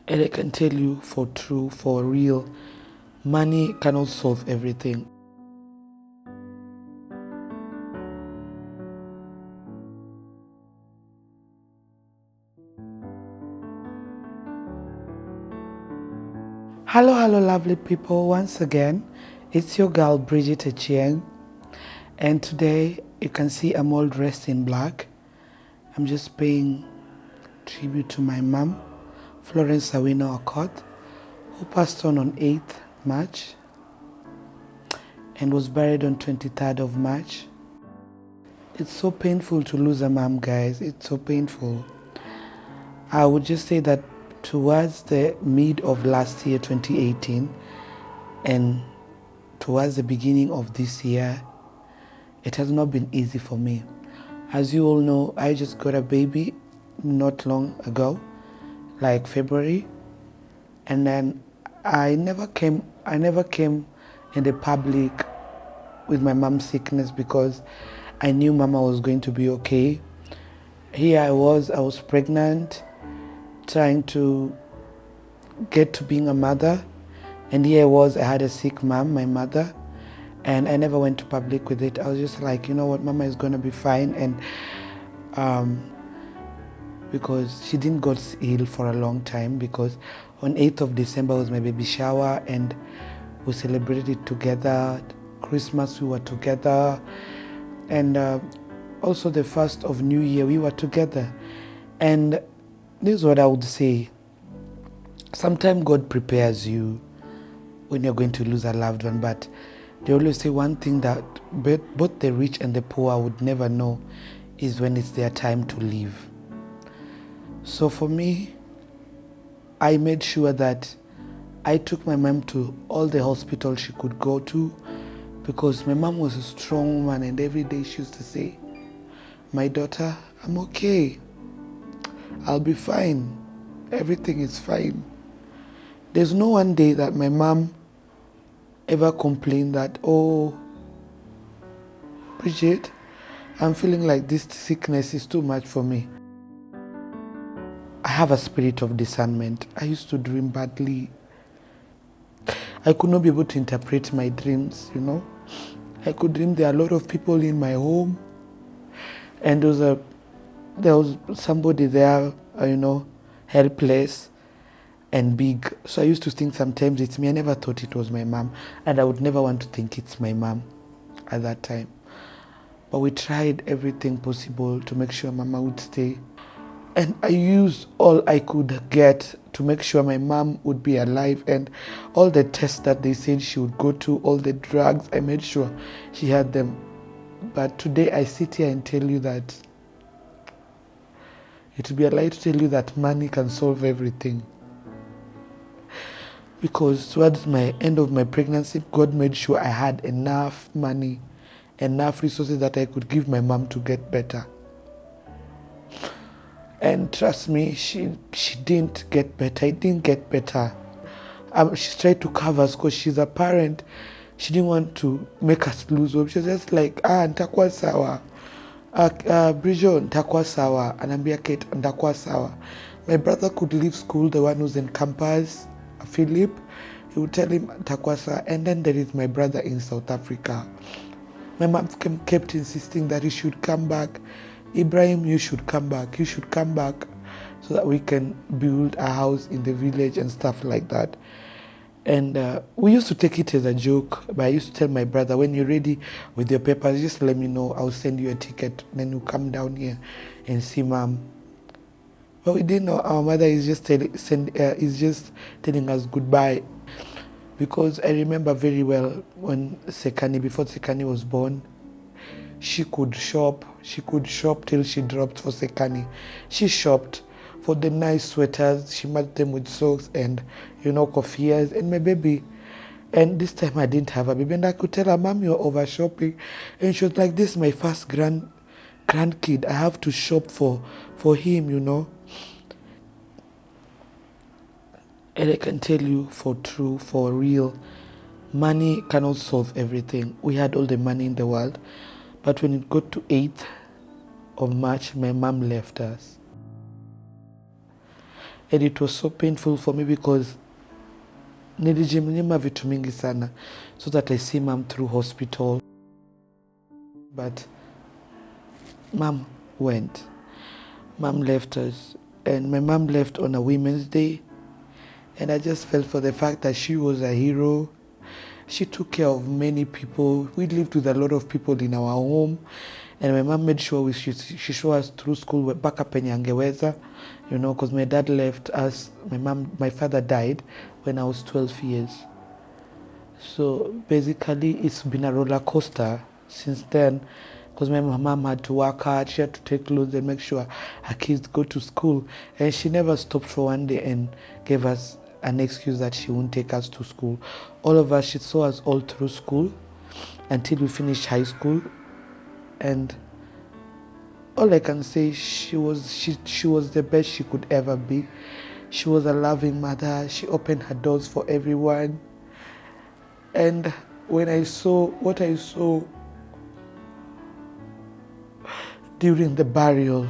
And I can tell you for true, for real, money cannot solve everything. Hello, lovely people. Once again, it's your girl, Bridget Achieng. And today, you can see I'm all dressed in black. I'm just paying tribute to my mom, Florence Okoth, who passed on 8th March and was buried on 23rd of March. It's so painful to lose a mom, guys. It's so painful. I would just say that towards the mid of last year, 2018, and towards the beginning of this year, it has not been easy for me. As you all know, I just got a baby not long ago, like February, and then I never came in the public with my mom's sickness because I knew mama was going to be okay. Here I was pregnant, trying to get to being a mother, and here I had a sick mom, my mother, and I never went to public with it. I was just like, you know what, mama is going to be fine, and because she didn't got ill for a long time, because on 8th of December was my baby shower, and we celebrated it together. Christmas we were together, and also the 1st of New Year we were together. And this is what I would say. Sometimes God prepares you when you're going to lose a loved one, but they always say one thing that both the rich and the poor would never know is when it's their time to leave. So for me, I made sure that I took my mom to all the hospitals she could go to, because my mom was a strong woman, and every day she used to say, my daughter, I'm okay. I'll be fine. Everything is fine. There's no one day that my mom ever complained that, oh, Bridget, I'm feeling like this sickness is too much for me. I have a spirit of discernment. I used to dream badly. I could not be able to interpret my dreams, you know. I could dream there are a lot of people in my home, and there was somebody there, helpless and big. So I used to think sometimes it's me. I never thought it was my mom, and I would never want to think it's my mom at that time. But we tried everything possible to make sure mama would stay. And I used all I could get to make sure my mom would be alive, and all the tests that they said she would go to, all the drugs, I made sure she had them. But today I sit here and tell you that it would be a lie to tell you that money can solve everything. Because towards my end of my pregnancy, God made sure I had enough money, enough resources that I could give my mom to get better. And trust me, she didn't get better. It didn't get better. She tried to cover us because she's a parent. She didn't want to make us lose hope. She was just like, nitakuwa sawa. Bridget, nitakuwa sawa. Anambia Kate, nitakuwa sawa. My brother could leave school, the one who's in campus, Philip. He would tell him, nitakuwa sawa. And then there is my brother in South Africa. My mom kept insisting that he should come back. Ibrahim, you should come back. You should come back so that we can build a house in the village and stuff like that. And we used to take it as a joke, but I used to tell my brother, when you're ready with your papers, just let me know. I'll send you a ticket. Then you come down here and see mom. But we didn't know our mother is just telling us goodbye. Because I remember very well when before Sekani was born, she could shop till she dropped for Sekani. She shopped for the nice sweaters. She matched them with socks and, kofiyas and my baby. And this time I didn't have a baby, and I could tell her, Mom, you're over shopping. And she was like, this is my first grandkid. I have to shop for him, And I can tell you for true, for real, money cannot solve everything. We had all the money in the world, but when it got to 8th of March, my mom left us. And it was so painful for me because nilijimnyima vitu mingi sana so that I see mom through hospital. But mom went. Mom left us. And my mom left on a Women's Day. And I just felt for the fact that she was a hero. She took care of many people. We lived with a lot of people in our home. And my mom made sure she showed us through school back up in Angeweza, because my dad left us. My father died when I was 12 years. So basically, it's been a roller coaster since then, because my mom had to work hard. She had to take loans and make sure her kids go to school. And she never stopped for one day and gave us an excuse that she won't take us to school. All of us, she saw us all through school until we finished high school. And all I can say, she was the best she could ever be. She was a loving mother. She opened her doors for everyone. And when I saw what I saw during the burial,